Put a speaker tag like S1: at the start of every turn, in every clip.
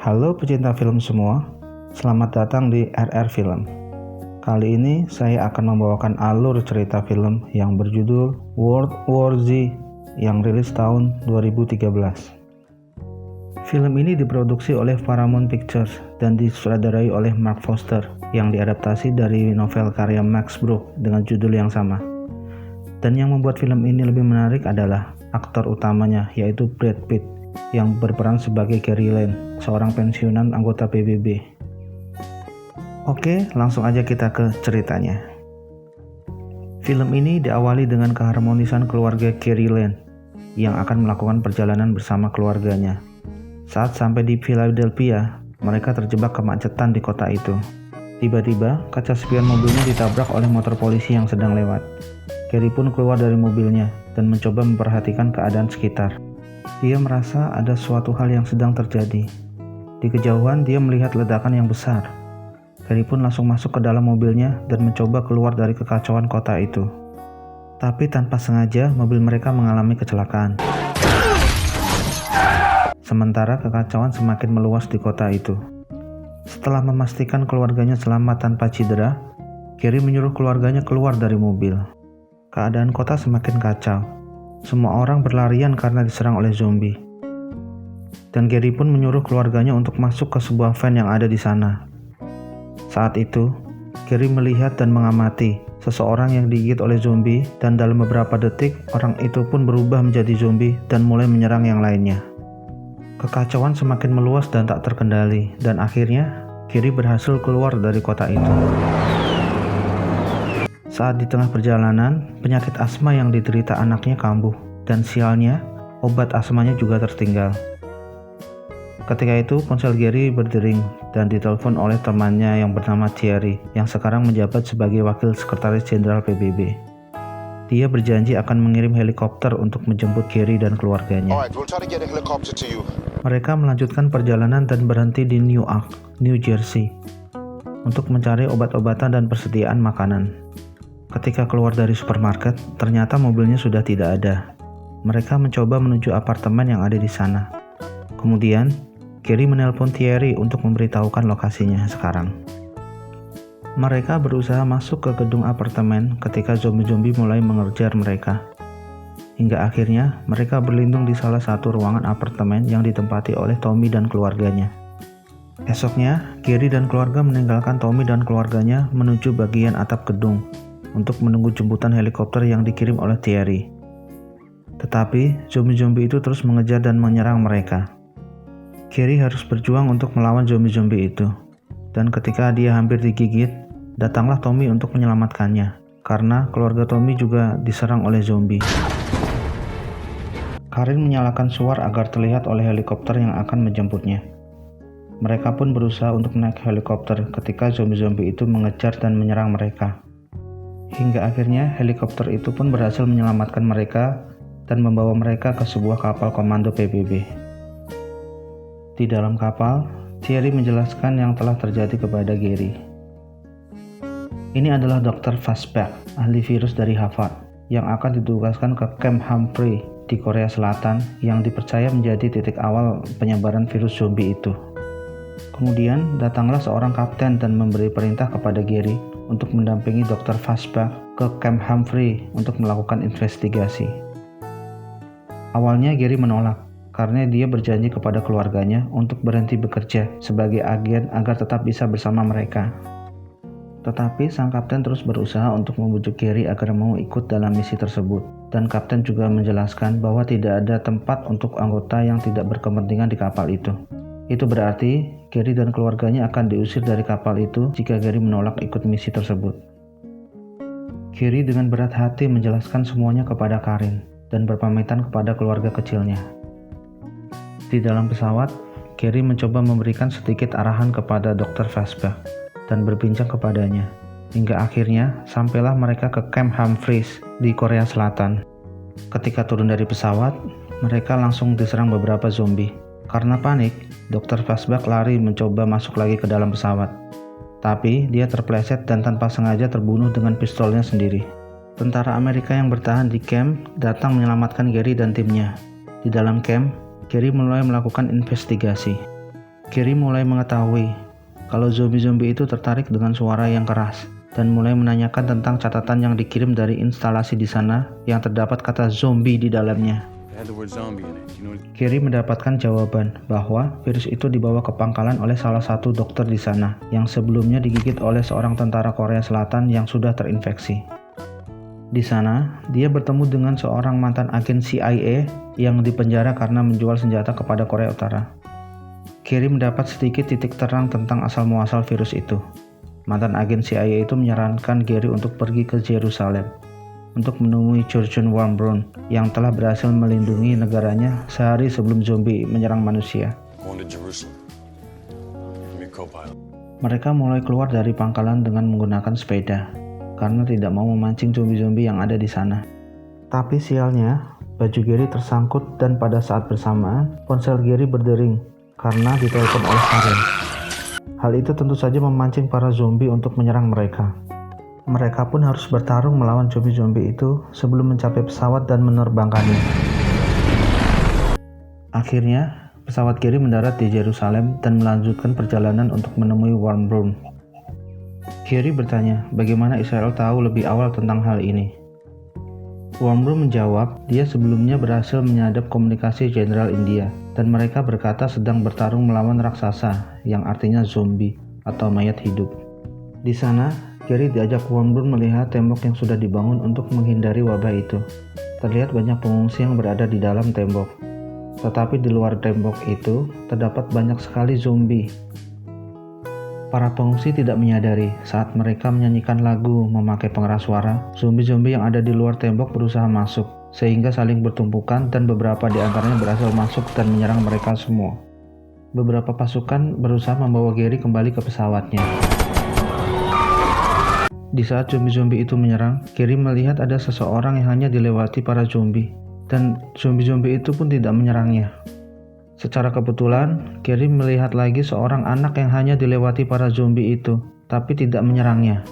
S1: Halo pecinta film semua, selamat datang di RR Film. Kali ini saya akan membawakan alur cerita film yang berjudul World War Z yang rilis tahun 2013. Film ini diproduksi oleh Paramount Pictures dan disutradarai oleh Mark Foster yang diadaptasi dari novel karya Max Brooks dengan judul yang sama. Dan yang membuat film ini lebih menarik adalah aktor utamanya, yaitu Brad Pitt yang berperan sebagai Gary Lane, seorang pensiunan anggota PBB. Oke, langsung aja kita ke ceritanya. Film ini diawali dengan keharmonisan keluarga Gary Lane yang akan melakukan perjalanan bersama keluarganya. Saat sampai di Philadelphia, mereka terjebak kemacetan di kota itu. Tiba-tiba, kaca spion mobilnya ditabrak oleh motor polisi yang sedang lewat. Gary pun keluar dari mobilnya dan mencoba memperhatikan keadaan sekitar. Dia merasa ada suatu hal yang sedang terjadi. Di kejauhan dia melihat ledakan yang besar. Gary pun langsung masuk ke dalam mobilnya dan mencoba keluar dari kekacauan kota itu. Tapi tanpa sengaja mobil mereka mengalami kecelakaan. Sementara kekacauan semakin meluas di kota itu. Setelah memastikan keluarganya selamat tanpa cedera, Gary menyuruh keluarganya keluar dari mobil. Keadaan kota semakin kacau. Semua orang berlarian karena diserang oleh zombie. Dan Gary pun menyuruh keluarganya untuk masuk ke sebuah van yang ada di sana. Saat itu, Gary melihat dan mengamati seseorang yang digigit oleh zombie dan dalam beberapa detik, orang itu pun berubah menjadi zombie dan mulai menyerang yang lainnya. Kekacauan semakin meluas dan tak terkendali, dan akhirnya Gary berhasil keluar dari kota itu. Saat di tengah perjalanan, penyakit asma yang diderita anaknya kambuh, dan sialnya, obat asmanya juga tertinggal. Ketika itu, ponsel Gary berdering dan ditelepon oleh temannya yang bernama Thierry, yang sekarang menjabat sebagai wakil sekretaris jenderal PBB. Dia berjanji akan mengirim helikopter untuk menjemput Gary dan keluarganya. Mereka melanjutkan perjalanan dan berhenti di Newark, New Jersey, untuk mencari obat-obatan dan persediaan makanan. Ketika keluar dari supermarket, ternyata mobilnya sudah tidak ada. Mereka mencoba menuju apartemen yang ada di sana. Kemudian, Gary menelpon Thierry untuk memberitahukan lokasinya sekarang. Mereka berusaha masuk ke gedung apartemen ketika zombie-zombie mulai mengejar mereka. Hingga akhirnya, mereka berlindung di salah satu ruangan apartemen yang ditempati oleh Tommy dan keluarganya. Esoknya, Gary dan keluarga meninggalkan Tommy dan keluarganya menuju bagian atap gedung untuk menunggu jemputan helikopter yang dikirim oleh Thierry. Tetapi, zombie-zombie itu terus mengejar dan menyerang mereka. Gary harus berjuang untuk melawan zombie-zombie itu. Dan ketika dia hampir digigit, datanglah Tommy untuk menyelamatkannya, karena keluarga Tommy juga diserang oleh zombie. Karin menyalakan suar agar terlihat oleh helikopter yang akan menjemputnya. Mereka pun berusaha untuk naik helikopter ketika zombie-zombie itu mengejar dan menyerang mereka. Hingga akhirnya helikopter itu pun berhasil menyelamatkan mereka dan membawa mereka ke sebuah kapal komando PBB. Di dalam kapal, Thierry menjelaskan yang telah terjadi kepada Gary. Ini adalah Dr. Fazbear, ahli virus dari Harvard, yang akan ditugaskan ke Camp Humphrey di Korea Selatan yang dipercaya menjadi titik awal penyebaran virus zombie itu. Kemudian datanglah seorang kapten dan memberi perintah kepada Gary untuk mendampingi Dr. Fazbear ke Camp Humphrey untuk melakukan investigasi. Awalnya Gary menolak karena dia berjanji kepada keluarganya untuk berhenti bekerja sebagai agen agar tetap bisa bersama mereka. Tetapi sang kapten terus berusaha untuk membujuk Gary agar mau ikut dalam misi tersebut, dan kapten juga menjelaskan bahwa tidak ada tempat untuk anggota yang tidak berkepentingan di kapal itu. Itu berarti Gary dan keluarganya akan diusir dari kapal itu jika Gary menolak ikut misi tersebut. Gary dengan berat hati menjelaskan semuanya kepada Karin dan berpamitan kepada keluarga kecilnya. Di dalam pesawat, Gary mencoba memberikan sedikit arahan kepada Dr. Fazbear dan berbincang kepadanya. Hingga akhirnya sampailah mereka ke Camp Humphreys di Korea Selatan. Ketika turun dari pesawat, mereka langsung diserang beberapa zombie. Karena panik, Dr. Fazbear lari mencoba masuk lagi ke dalam pesawat. Tapi dia terpleset dan tanpa sengaja terbunuh dengan pistolnya sendiri. Tentara Amerika yang bertahan di camp datang menyelamatkan Gary dan timnya. Di dalam camp, Gary mulai melakukan investigasi. Gary mulai mengetahui kalau zombie-zombie itu tertarik dengan suara yang keras dan mulai menanyakan tentang catatan yang dikirim dari instalasi di sana yang terdapat kata zombie di dalamnya. Gary mendapatkan jawaban bahwa virus itu dibawa ke pangkalan oleh salah satu dokter di sana yang sebelumnya digigit oleh seorang tentara Korea Selatan yang sudah terinfeksi. Di sana, dia bertemu dengan seorang mantan agen CIA yang dipenjara karena menjual senjata kepada Korea Utara. Gary mendapat sedikit titik terang tentang asal-muasal virus itu. Mantan agen CIA itu menyarankan Gary untuk pergi ke Yerusalem untuk menemui Jurgen von Braun yang telah berhasil melindungi negaranya sehari sebelum zombie menyerang manusia. Mereka mulai keluar dari pangkalan dengan menggunakan sepeda karena tidak mau memancing zombie-zombie yang ada di sana. Tapi sialnya, baju Gary tersangkut dan pada saat bersamaan, ponsel Gary berdering karena ditelepon oleh Karen. Hal itu tentu saja memancing para zombie untuk menyerang mereka. Mereka pun harus bertarung melawan zombie-zombie itu sebelum mencapai pesawat dan menerbangkannya. Akhirnya, pesawat Gary mendarat di Yerusalem dan melanjutkan perjalanan untuk menemui von Braun. Gary bertanya bagaimana Israel tahu lebih awal tentang hal ini. Von Braun menjawab dia sebelumnya berhasil menyadap komunikasi Jenderal India dan mereka berkata sedang bertarung melawan raksasa yang artinya zombie atau mayat hidup. Di sana, Gary diajak von Braun melihat tembok yang sudah dibangun untuk menghindari wabah itu. Terlihat banyak pengungsi yang berada di dalam tembok. Tetapi di luar tembok itu terdapat banyak sekali zombie. Para pengungsi tidak menyadari saat mereka menyanyikan lagu memakai pengeras suara, zombie-zombie yang ada di luar tembok berusaha masuk, sehingga saling bertumpukan dan beberapa di antaranya berhasil masuk dan menyerang mereka semua. Beberapa pasukan berusaha membawa Gary kembali ke pesawatnya. Di saat zombie-zombie itu menyerang, Gary melihat ada seseorang yang hanya dilewati para zombie, dan zombie-zombie itu pun tidak menyerangnya. Secara kebetulan, Gary melihat lagi seorang anak yang hanya dilewati para zombie itu, tapi tidak menyerangnya.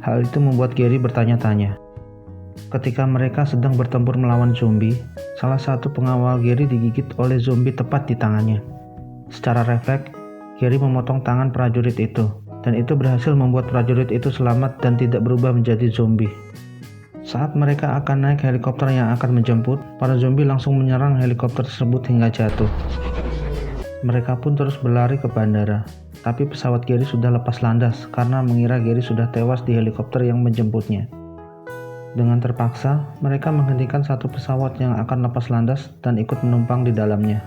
S1: Hal itu membuat Gary bertanya-tanya. Ketika mereka sedang bertempur melawan zombie, salah satu pengawal Gary digigit oleh zombie tepat di tangannya. Secara refleks, Gary memotong tangan prajurit itu, dan itu berhasil membuat prajurit itu selamat dan tidak berubah menjadi zombie. Saat mereka akan naik helikopter yang akan menjemput, para zombie langsung menyerang helikopter tersebut hingga jatuh. Mereka pun terus berlari ke bandara, tapi pesawat Gary sudah lepas landas karena mengira Gary sudah tewas di helikopter yang menjemputnya. Dengan terpaksa, mereka menghentikan satu pesawat yang akan lepas landas dan ikut menumpang di dalamnya.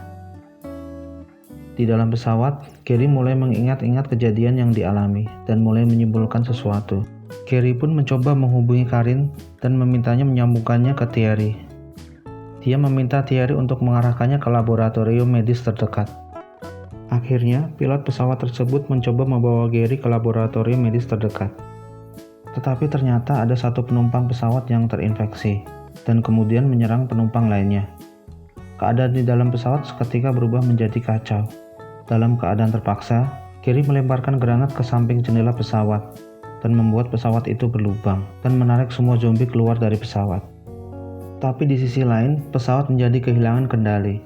S1: Di dalam pesawat, Gary mulai mengingat-ingat kejadian yang dialami dan mulai menyimpulkan sesuatu. Gary pun mencoba menghubungi Karin dan memintanya menyambungkannya ke Thierry. Dia meminta Thierry untuk mengarahkannya ke laboratorium medis terdekat. Akhirnya, pilot pesawat tersebut mencoba membawa Gary ke laboratorium medis terdekat. Tetapi ternyata ada satu penumpang pesawat yang terinfeksi dan kemudian menyerang penumpang lainnya. Keadaan di dalam pesawat seketika berubah menjadi kacau. Dalam keadaan terpaksa, Gary melemparkan granat ke samping jendela pesawat dan membuat pesawat itu berlubang dan menarik semua zombie keluar dari pesawat. Tapi di sisi lain, pesawat menjadi kehilangan kendali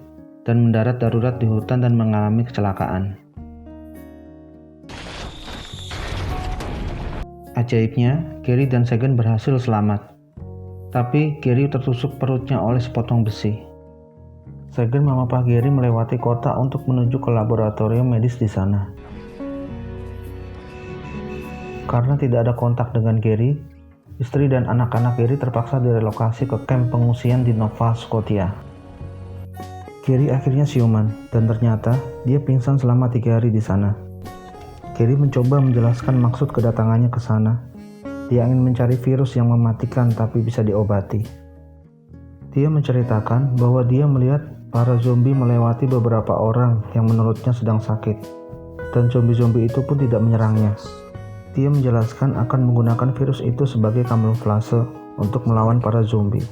S1: dan mendarat darurat di hutan dan mengalami kecelakaan. Ajaibnya, Gary dan Sagan berhasil selamat. Tapi Gary tertusuk perutnya oleh sepotong besi. Sagan memapah Gary melewati kota untuk menuju ke laboratorium medis di sana. Karena tidak ada kontak dengan Gary, istri dan anak-anak Gary terpaksa direlokasi ke kamp pengungsian di Nova Scotia. Gary akhirnya siuman, dan ternyata dia pingsan selama 3 hari di sana. Gary mencoba menjelaskan maksud kedatangannya ke sana. Dia ingin mencari virus yang mematikan tapi bisa diobati. Dia menceritakan bahwa dia melihat para zombie melewati beberapa orang yang menurutnya sedang sakit, dan zombie-zombie itu pun tidak menyerangnya. Dia menjelaskan akan menggunakan virus itu sebagai kamuflase untuk melawan para zombie.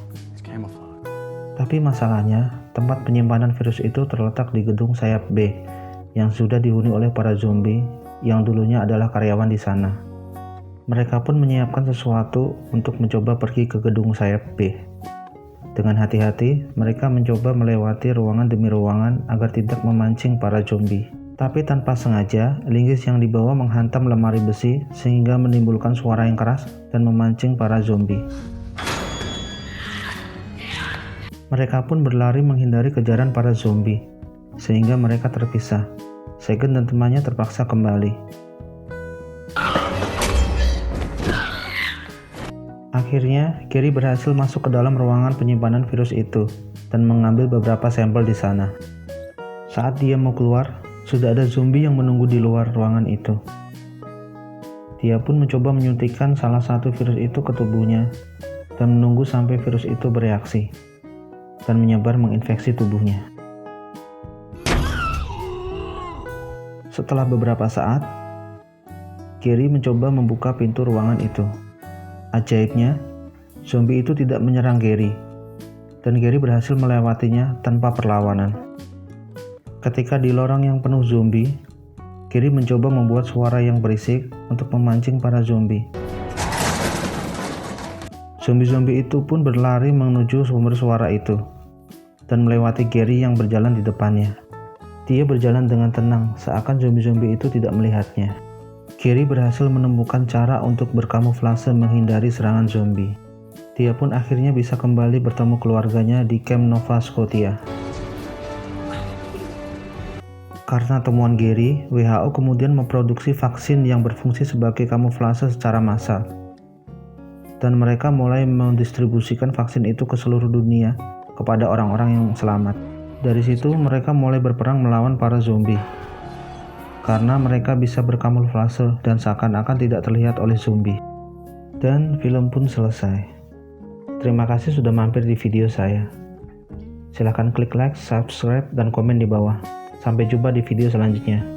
S1: Tapi masalahnya, tempat penyimpanan virus itu terletak di gedung sayap B yang sudah dihuni oleh para zombie yang dulunya adalah karyawan di sana. Mereka pun menyiapkan sesuatu untuk mencoba pergi ke gedung sayap B. Dengan hati-hati, mereka mencoba melewati ruangan demi ruangan agar tidak memancing para zombie. Tapi tanpa sengaja, linggis yang dibawa menghantam lemari besi sehingga menimbulkan suara yang keras dan memancing para zombie. Mereka pun berlari menghindari kejaran para zombie, sehingga mereka terpisah. Segen dan temannya terpaksa kembali. Akhirnya, Gary berhasil masuk ke dalam ruangan penyimpanan virus itu dan mengambil beberapa sampel di sana. Saat dia mau keluar, sudah ada zombie yang menunggu di luar ruangan itu. Dia pun mencoba menyuntikkan salah satu virus itu ke tubuhnya dan menunggu sampai virus itu bereaksi dan menyebar menginfeksi tubuhnya. Setelah beberapa saat, Gary mencoba membuka pintu ruangan itu. Ajaibnya, zombie itu tidak menyerang Gary, dan Gary berhasil melewatinya tanpa perlawanan. Ketika di lorong yang penuh zombie, Gary mencoba membuat suara yang berisik untuk memancing para zombie. Zombie-zombie itu pun berlari menuju sumber suara itu, dan melewati Gary yang berjalan di depannya. Dia berjalan dengan tenang, seakan zombie-zombie itu tidak melihatnya. Gary berhasil menemukan cara untuk berkamuflase menghindari serangan zombie. Dia pun akhirnya bisa kembali bertemu keluarganya di Camp Nova Scotia. Karena temuan Gary, WHO kemudian memproduksi vaksin yang berfungsi sebagai kamuflase secara massal. Dan mereka mulai mendistribusikan vaksin itu ke seluruh dunia kepada orang-orang yang selamat. Dari situ mereka mulai berperang melawan para zombie. Karena mereka bisa berkamuflase dan seakan-akan tidak terlihat oleh zombie. Dan film pun selesai. Terima kasih sudah mampir di video saya. Silahkan klik like, subscribe, dan komen di bawah. Sampai jumpa di video selanjutnya.